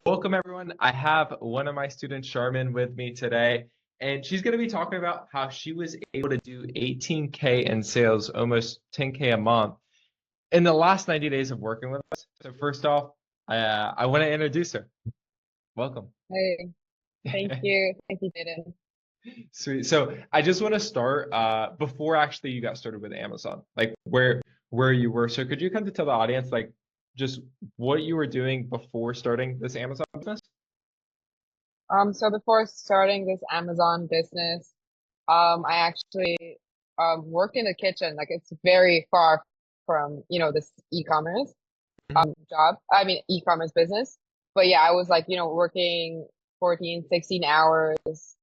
Welcome, everyone. I have one of my students, Charmine, with me today, and she's going to be talking about how she was able to do 18K in sales, almost 10K a month in the last 90 days of working with us. So first off, I want to introduce her. Welcome. Hey, thank you. Thank you, Jaden. Sweet. So I just want to start before actually you got started with Amazon, like where you were. So could you come to tell the audience like just what you were doing before starting this Amazon business? So before starting this Amazon business, I actually worked in the kitchen. Like it's very far from, this e-commerce job. I mean, e-commerce business. But yeah, I was like, working 14, 16 hours.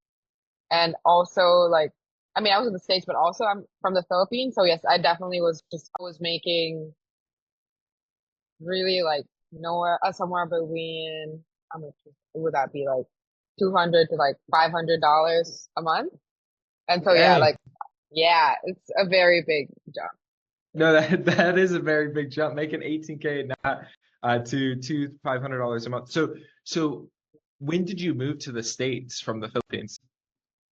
And also like, I mean, I was in the States, but also I'm from the Philippines. So yes, I definitely I was making really like nowhere somewhere between how much would that be, like 200 to like $500 a month. And so yeah, Dang. like yeah, it's a very big jump. No, that is a very big jump, making 18K not to $500 a month. So when did you move to the States from the Philippines,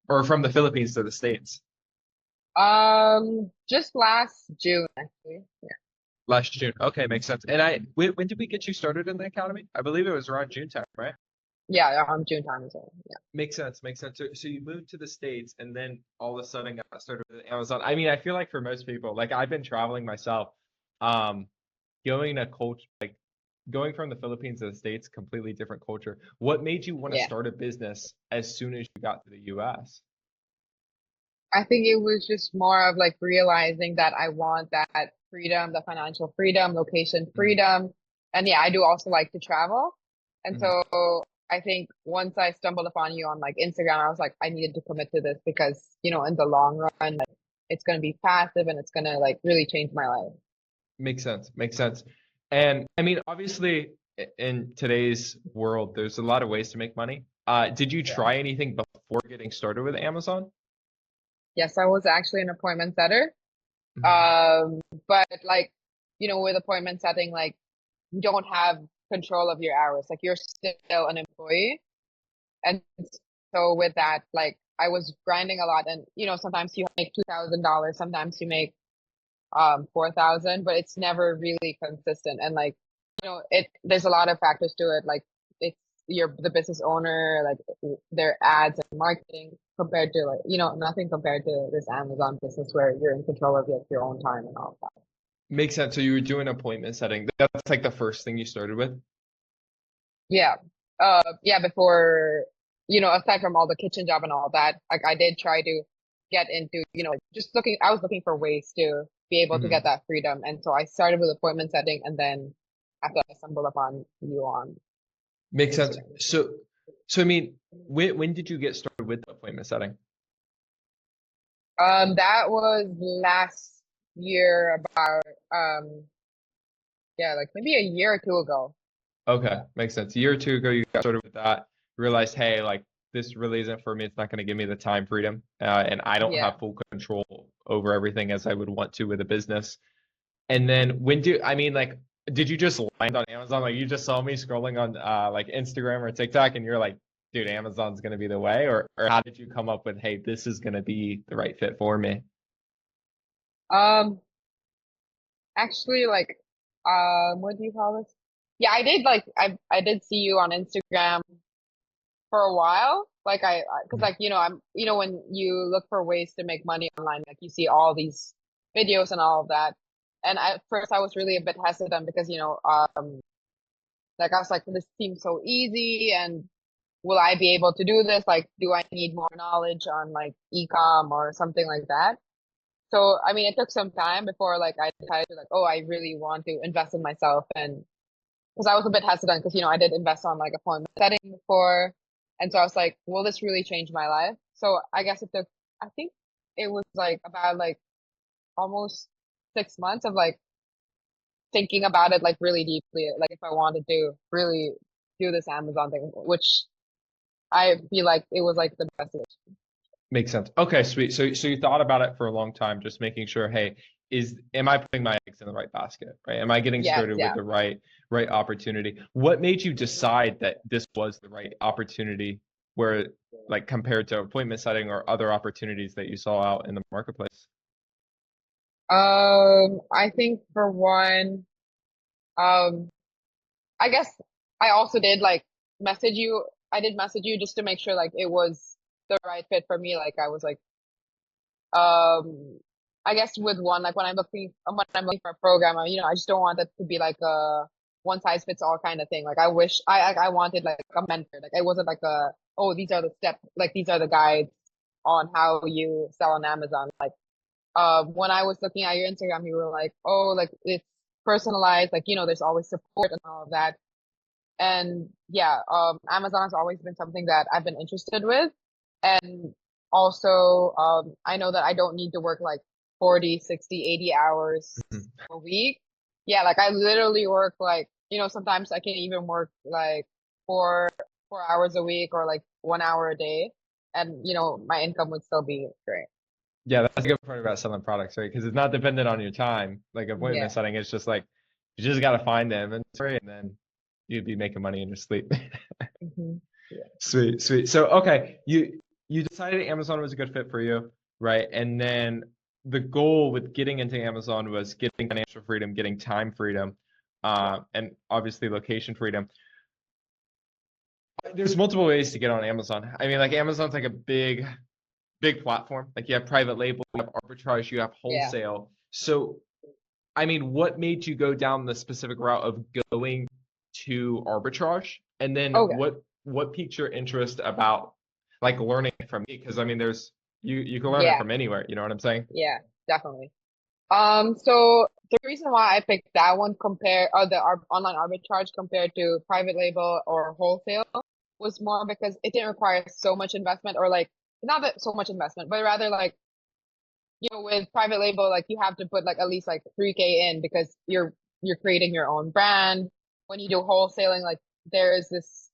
or from the Philippines to the States? Just last June actually. Yeah. Last June. Okay, makes sense. And when did we get you started in the academy? I believe it was around June time, right? Yeah, around June time as well. Yeah. Makes sense. Makes sense. So you moved to the States and then all of a sudden got started with Amazon. I mean, I feel like for most people, like I've been traveling myself, um, going to culture, like going from the Philippines to the States, completely different culture. What made you want to Yeah. start a business as soon as you got to the US? I think it was just more of like realizing that I want that freedom, the financial freedom, location Mhm, freedom. And yeah, I do also like to travel. And mhm. so I think once I stumbled upon you on like Instagram, I was like, I needed to commit to this because, in the long run, like, it's going to be passive and it's going to like really change my life. Makes sense. Makes sense. And I mean, obviously, in today's world, there's a lot of ways to make money. Did you Yeah. try anything before getting started with Amazon? Yes, I was actually an appointment setter. Mhm. Um, but like, with appointment setting, like you don't have control of your hours. Like you're still an employee. And so with that, like I was grinding a lot and sometimes you make $2,000, sometimes you make 4,000, but it's never really consistent. And like, there's a lot of factors to it. Like it's you're the business owner, like their ads and marketing compared to like, nothing compared to this Amazon business where you're in control of your own time and all of that. Makes sense. So you were doing appointment setting. That's like the first thing you started with. Yeah. Yeah, before, aside from all the kitchen job and all that, like I did try to get into, I was looking for ways to be able to get Mhm. that freedom. And so I started with appointment setting and then after I stumbled upon you on Makes sense. Instagram. So I mean, when did you get started with the appointment setting? That was last year about, um, yeah, like maybe a year or two ago. Okay, Yeah. makes sense. A year or two ago, you got started with that. Realized, hey, like this really isn't for me. It's not going to give me the time freedom, and I don't Yeah. have full control over everything as I would want to with a business. And then I mean, like, did you just land on Amazon? Like, you just saw me scrolling on like Instagram or TikTok, and you're like, dude, Amazon's going to be the way, or how did you come up with, hey, this is going to be the right fit for me? Um, Actually, like, what do you call this? Yeah, I did like I did see you on Instagram for a while. Like because like when you look for ways to make money online, like you see all these videos and all of that. And at first, I was really a bit hesitant because like I was like, this seems so easy, and will I be able to do this? Like, do I need more knowledge on like e-com or something like that? So, I mean, it took some time before like I decided to like, oh, I really want to invest in myself. And because I was a bit hesitant because, I did invest on like appointment setting before. And so I was like, will this really change my life? So I guess I think it was like about like almost 6 months of like thinking about it like really deeply, like if I wanted to really do this Amazon thing, which I feel like it was like the best decision. Makes sense. Okay, sweet. So you thought about it for a long time, just making sure, hey, am I putting my eggs in the right basket, right? Am I getting Yes, started with yeah. the right opportunity? What made you decide that this was the right opportunity where like compared to appointment setting or other opportunities that you saw out in the marketplace? I think for one, um, I guess I also did like message you. I did message you just to make sure like it was the right fit for me. Like I was like, um, I guess with one, like when I'm looking for a program, I just don't want that to be like a one size fits all kind of thing. Like I wish I wanted like a mentor. Like it wasn't like oh, these are the steps, like these are the guides on how you sell on Amazon. Like when I was looking at your Instagram, you were like, oh, like it's personalized, like, there's always support and all of that. And yeah, Amazon has always been something that I've been interested with. And also, I know that I don't need to work like 40, 60, 80 hours Mhm. a week. Yeah, like I literally work like, sometimes I can even work like four hours a week or like 1 hour a day. And, my income would still be great. Yeah, that's a good part about selling products, right? Because it's not dependent on your time. Like appointment Yeah. setting, it's just like you just got to find the inventory and then you'd be making money in your sleep. Hmm. Yeah. Sweet, sweet. So, okay, you decided Amazon was a good fit for you, right? And then the goal with getting into Amazon was getting financial freedom, getting time freedom, Yeah. and obviously location freedom. There's multiple ways to get on Amazon. I mean, like Amazon's like a big platform. Like you have private label, you have arbitrage, you have Yeah. wholesale. So, I mean, what made you go down the specific route of going to arbitrage? And then Okay. what piqued your interest about like learning from me? Because I mean, there's you can learn it Yeah. from anywhere. You know what I'm saying? Yeah. Definitely. So the reason why I picked that one the online arbitrage compared to private label or wholesale was more because it didn't require so much investment or like not that so much investment, but rather like, with private label, like you have to put like at least like 3K in because you're creating your own brand. When you do wholesaling, like there is this,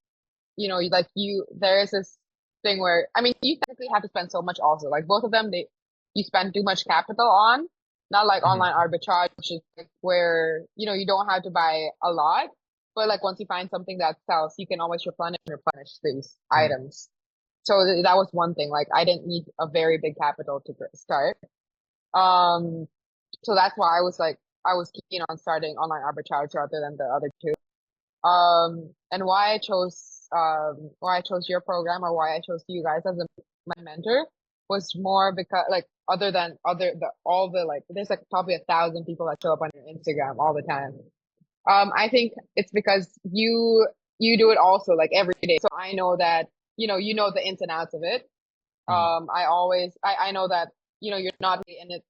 there is this thing where, I mean, you technically have to spend so much also. Like both of them, you spend too much capital on, not like Hmm. online arbitrage, which is like where, you don't have to buy a lot. But like once you find something that sells, you can always replenish these Hmm. items. So that was one thing. Like I didn't need a very big capital to start. Um, so that's why I was keen on starting online arbitrage rather than the other two. And why I chose your program or why I chose you guys as my mentor was more because like other than other the all the like there's like probably 1,000 people that show up on your Instagram all the time. I think it's because you do it also like every day. So I know that, you know the ins and outs of it. Hmm. I know that, you're not in it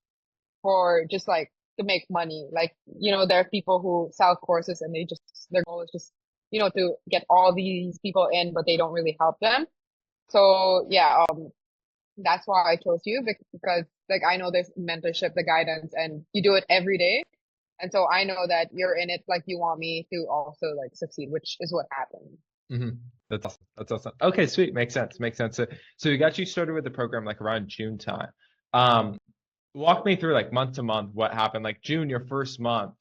for just like to make money. Like, there are people who sell courses and their goal is just, to get all these people in, but they don't really help them. So yeah, that's why I chose you because like I know there's mentorship, the guidance, and you do it every day. And so I know that you're in it like you want me to also like succeed, which is what happened. Hmm. That's awesome. That's awesome. Okay, sweet. Makes sense. Makes sense. So we got you started with the program like around June time. Um, Walk me through like month to month what happened. Like June, your first month.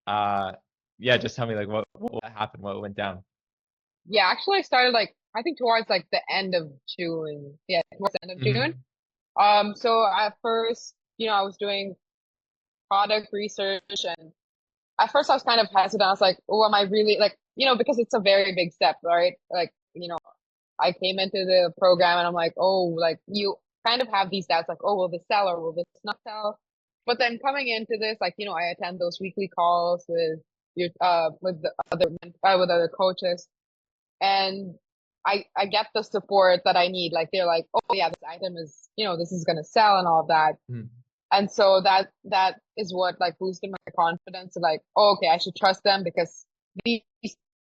Uh, yeah, just tell me like what happened, what went down. Yeah, actually I started like I think towards like the end of June. Yeah, towards the end of June. Hmm. So at first, I was doing product research and at first I was kind of hesitant. I was like, oh, am I really like, because it's a very big step, right? Like, I came into the program and I'm like, oh, like you kind of have these doubts, like, oh, will this sell or will this not sell? But then coming into this, like, I attend those weekly calls with other coaches and I get the support that I need. Like they're like, oh yeah, this item is, this is gonna sell and all of that. Hmm. And so that is what like boosted my confidence to like, oh, okay, I should trust them because these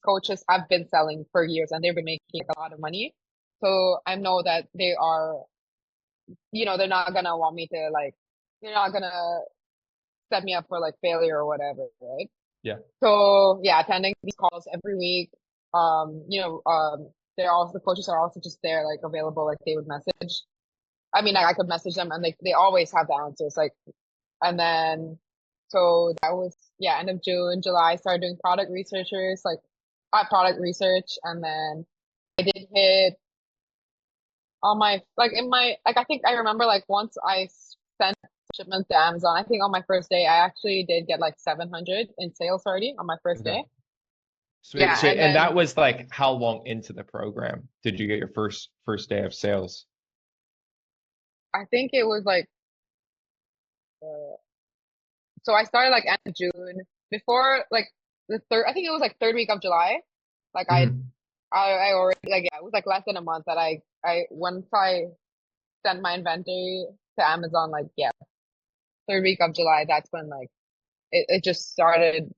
coaches have been selling for years and they've been making a lot of money. So I know that they are, they're not gonna want me to like, they're not gonna set me up for like failure or whatever, right? Yeah. So yeah, attending these calls every week. They're also the coaches are also just there like available, like they would message. I mean, I could message them and they always have the answers. Like and then So that was, yeah, end of June, July, I started doing product research. And then I did hit on my, like in my, like I think I remember like once I sent shipments to Amazon, I think on my first day, I actually did get like 700 in sales already on my first Okay. day. Sweet, Yeah. sweet. And And that then was like how long into the program did you get your first day of sales? I think it was like, uh, so I started like end of June before like I think it was like third week of July. Like Mhm. I already like, yeah, it was like less than a month that once I sent my inventory to Amazon, like, yeah, third week of July, that's when like it just started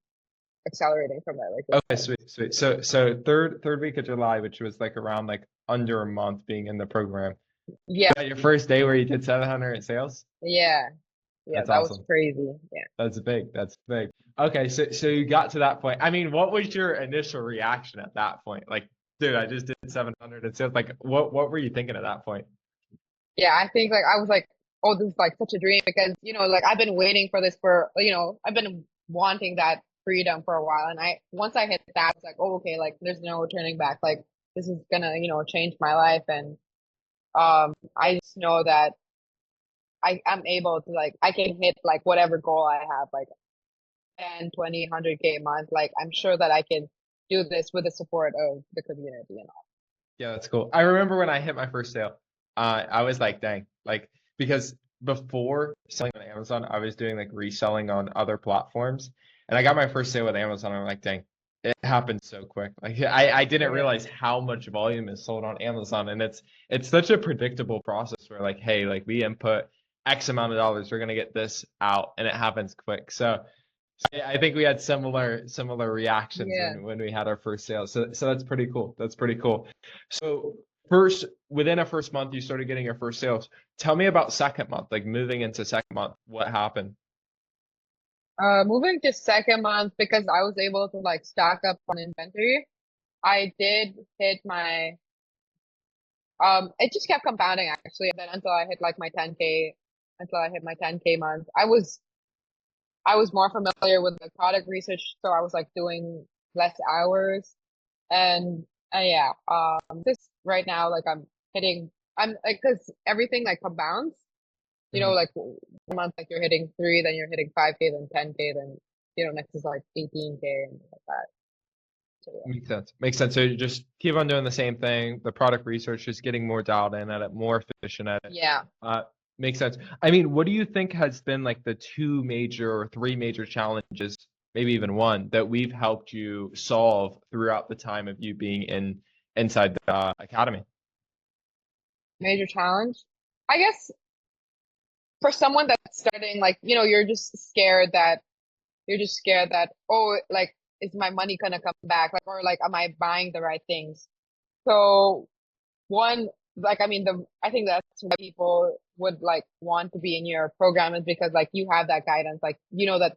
accelerating from there, like just Okay, sweet, sweet. So third week of July, which was like around like under a month being in the program. yeah, Was that your first day where you did 700 in sales? yeah, yeah, That's that was awesome. crazy. Yeah. That's big. That's big. Okay, so you got to that point. I mean, what was your initial reaction at that point? Like, dude, I just did 700 in sales. Like, what were you thinking at that point? Yeah, I think like I was like, oh, this is like such a dream because, like I've been waiting for this for, I've been wanting that freedom for a while. And once I hit that, it's like, oh, okay, like there's no turning back. Like this is gonna, change my life. And I just know that I'm able to like, I can hit like whatever goal I have, like 10, 20, 100K a month. Like I'm sure that I can do this with the support of the community and all. Yeah, that's cool. I remember when I hit my first sale, I was like, dang, like because before selling on Amazon, I was doing like reselling on other platforms, and I got my first sale with Amazon. I'm like, dang, it happened so quick. Like I didn't Yeah. realize how much volume is sold on Amazon, and it's such a predictable process where like, hey, like we input X amount of dollars, we're gonna get this out, and it happens quick. So I think we had similar reactions Yeah. when we had our first sale. So that's pretty cool. That's pretty cool. So first, within a first month, you started getting your first sales. Tell me about second month, like moving into second month, what happened? Moving to second month because I was able to like stock up on inventory. I did hit my it just kept compounding actually. And then until I hit like my 10K, until I hit my 10K month, I was more familiar with the product research, so I was like doing less hours. And yeah, this right now like I'm like because everything like compounds. Mhm. Like 1 month like you're hitting 3, then you're hitting 5K, then 10K, then next is like 18K and like that. So Makes sense. Makes sense. So you just keep on doing the same thing. The product research, just getting more dialed in at it, more efficient at it. yeah. Uh, Makes sense. I mean, what do you think has been like the two major or three major challenges, maybe even one, that we've helped you solve throughout the time of you being inside the academy? Major challenge. I guess for someone that's starting, like, you're just scared that, oh, like, is my money gonna come back? Like, or like, am I buying the right things? So one, like, I mean, I think that's why people would like want to be in your program is because like you have that guidance, like, that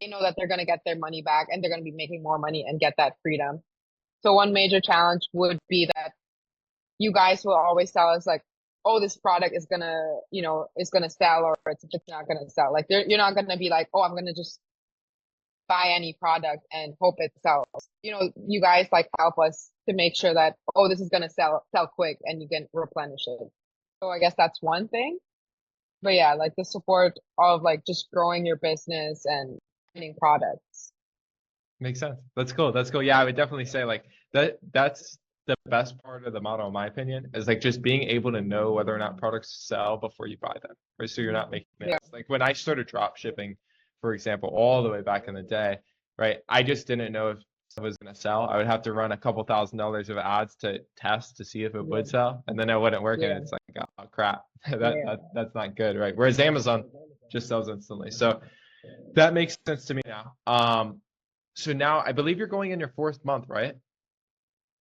they know that they're gonna get their money back and they're gonna be making more money and get that freedom. So one major challenge would be that you guys will always tell us like, oh, this product is gonna sell or it's not gonna sell. Like you're not gonna be like, oh, I'm gonna just buy any product and hope it sells. You guys like help us to make sure that, oh, this is gonna sell quick and you can replenish it. So I guess that's one thing. But yeah, like the support of like just growing your business and finding products. Makes sense. That's cool. That's cool. Yeah, I would definitely say like that's the best part of the model, in my opinion, is like just being able to know whether or not products sell before you buy them. Right. So you're not making Yeah. mistakes. Like when I started drop shipping, for example, all the way back in the day, right? I just didn't know if it was gonna sell. I would have to run a couple $1,000s of ads to test to see if it Yeah. would sell. And then it wouldn't work and Yeah. it's like, oh crap. Yeah. That's not good, right? Whereas Amazon just sells instantly. So that makes sense to me now. So now I believe you're going in your fourth month, right?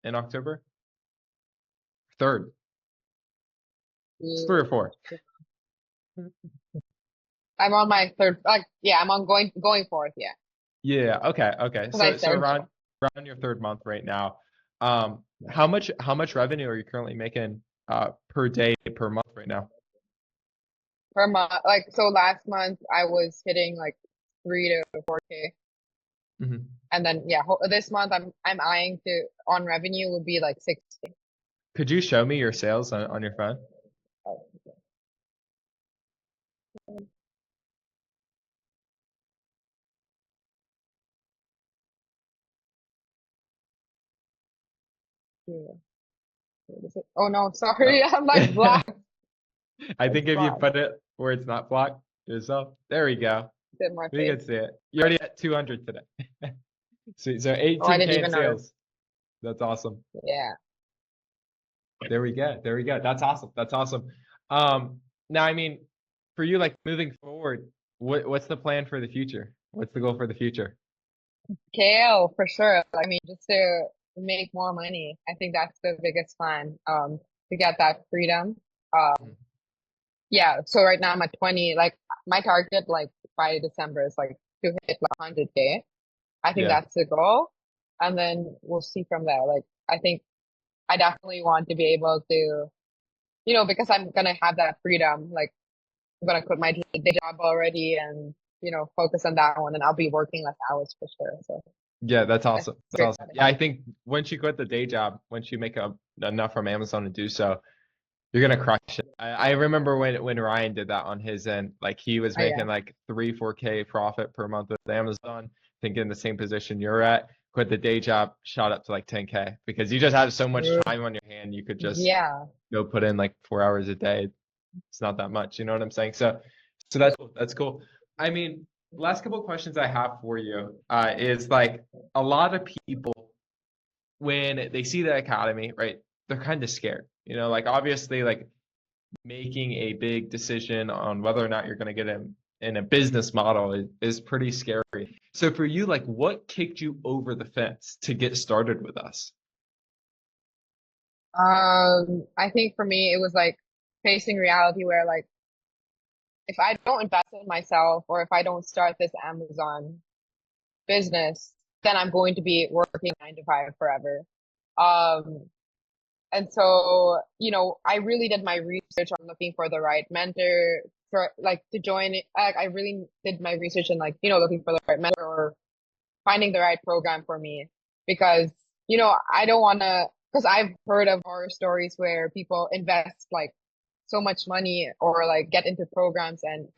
In October? Third. It's three or four. I'm on my third, like, yeah, I'm on going fourth, yeah. Yeah, okay, okay. Because I So started. around your third month right now. How much revenue are you currently making per day per month right now? Per month. Like, so last month I was hitting like 3 to 4K. Hmm. And then yeah, this month I'm eyeing to on revenue would be like 60. Could you show me your sales on your phone? Yeah. What is it? Oh no, Oh. sorry. I'm like blocked. I It's think if you blocked. put it where it's not blocked yourself, there we go. It's in my We face. can see it. You're already at 200 today. So Oh, I didn't 18K in even notice. sales. That's awesome. Yeah. There we go. There we go. That's awesome. That's awesome. Um, Now, I mean, for you, like moving forward, what's the plan for the future? What's the goal for the future? KL for sure. I mean, just to make more money. I think that's the biggest plan. To get that freedom. Um, Mhm. yeah. So right now I'm at 20. Like my target, like by December is like to hit like 100K. I think Yeah. that's the goal, and then we'll see from there. Like I think I definitely want to be able to, because I'm gonna have that freedom. Like I'm gonna quit my day job already and focus on that one, and I'll be working less hours for sure. So Yeah, that's that's awesome. That's very awesome. exciting. Yeah, I think once you quit the day job, once you make enough from Amazon to do so, you're gonna crush it. I remember when Ryan did that on his end, like he was Oh yeah. making like 3-4K profit per month with Amazon, thinking the same position you're at, quit the day job, shot up to like 10K because you just had so much True. time on your hand, you could just Yeah. go put in like 4 hours a day. It's not that much, you know what I'm saying? So that's cool. That's cool. I mean, last couple of questions I have for you is like a lot of people when they see the academy, right? They're kind of scared, like obviously like making a big decision on whether or not you're going to get in a business model is pretty scary. So for you, like what kicked you over the fence to get started with us? I think for me it was like facing reality where like if I don't invest in myself or if I don't start this Amazon business, then I'm going to be working 9 to 5 forever. Um, And so, I really did my research on looking for the right mentor for like to join it. Like, I really did my research and like, looking for the right mentor or finding the right program for me because, I don't want to, because I've heard of horror stories where people invest like so much money or like get into programs and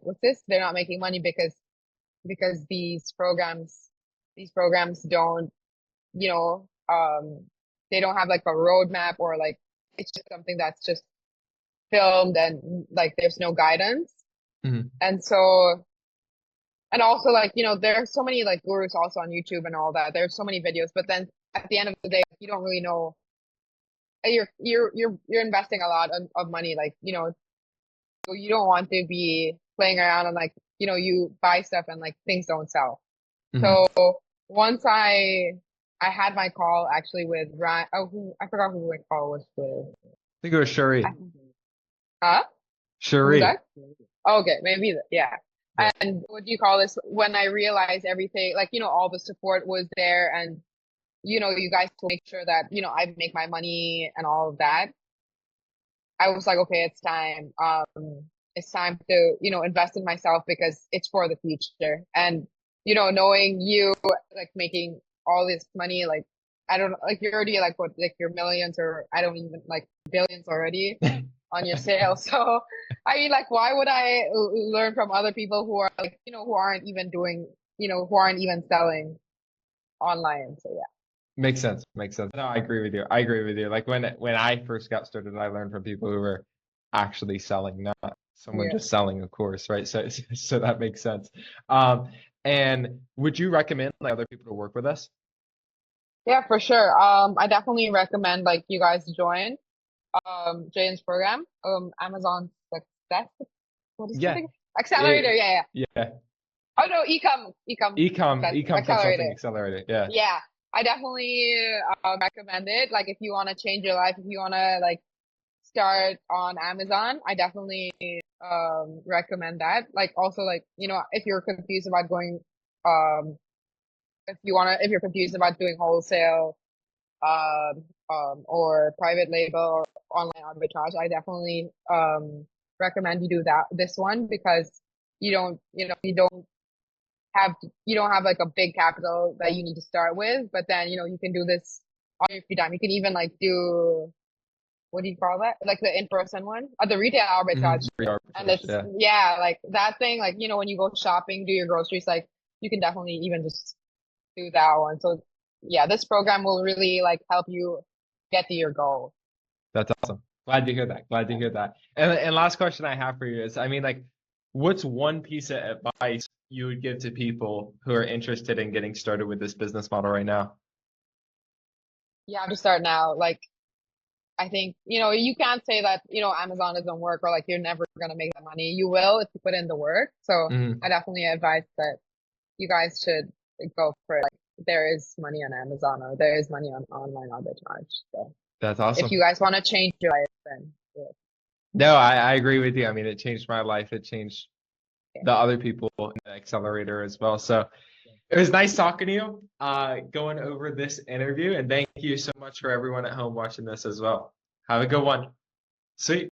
what's this? They're not making money because these programs don't you know, they don't have like a roadmap or like it's just something that's just filmed and like there's no guidance. Mhm. And so, and also like, there are so many like gurus also on YouTube and all that. There's so many videos, but then at the end of the day, you don't really know. You're investing a lot of money, like, so you don't want to be playing around and like, you buy stuff and like things don't sell. Mhm. So once I had my call actually with Ryan. Oh, I forgot who my call was with. I think it was I- Shuri. Huh? Who was Shuri. that? Oh, okay, maybe yeah. Yeah. And what do you call this? When I realized everything, like all the support was there, and you guys will make sure that I make my money and all of that. I was like, okay, it's time. It's time to invest in myself because it's for the future. And knowing you like making all this money, like I don't know, like you're already like what, like you're millions or I don't even like billions already on your sales. So I mean, like, why would I learn from other people who are like who aren't even doing who aren't even selling online? So yeah, Makes sense. Makes sense. No, I agree with you. I agree with you. Like when I first got started, I learned from people who were actually selling, not someone yeah, just selling, of course, right? So that makes sense. Um, and would you recommend like other people to work with us? yeah, for sure. I definitely recommend like you guys join. Jane's program, Amazon Success. What is it Yeah. again? Accelerator. It, Yeah, yeah. yeah. Oh no, ecom Ecom, Success ecom consulting Accelerator. accelerator. Yeah. Yeah, I definitely recommend it. Like, if you want to change your life, if you want to like start on Amazon, I definitely recommend that. Like, also like if you're confused about going, um, if you're confused about doing wholesale or private label or online arbitrage, I definitely recommend you do this one because you don't have like a big capital that you need to start with, but then, you can do this on your free time. You can even like do, what do you call that? Like the in-person one, the retail Mhm. arbitrage. Free And arbitrage, it's, yeah. yeah, like that thing, like, when you go shopping, do your groceries, like you can definitely even just do that one. So yeah, this program will really like help you get to your goal. That's awesome. Glad to hear that. Glad to Yeah. hear that. And last question I have for you is, I mean, like, what's one piece of advice you would give to people who are interested in getting started with this business model right now? You have to start now. Like, I think, you can't say that, Amazon doesn't work or like you're never going to make that money. You will if you put in the work. So I Mhm. definitely advise that you guys should go for it. Like, there is money on Amazon or there is money on online arbitrage. So That's if you awesome. guys want to change your life, then do it. No, I agree with you. I mean, it changed my life. It changed Okay. the other people in the accelerator as well. So it was nice talking to you, going over this interview, and thank you so much for everyone at home watching this as well. Have a good one. See.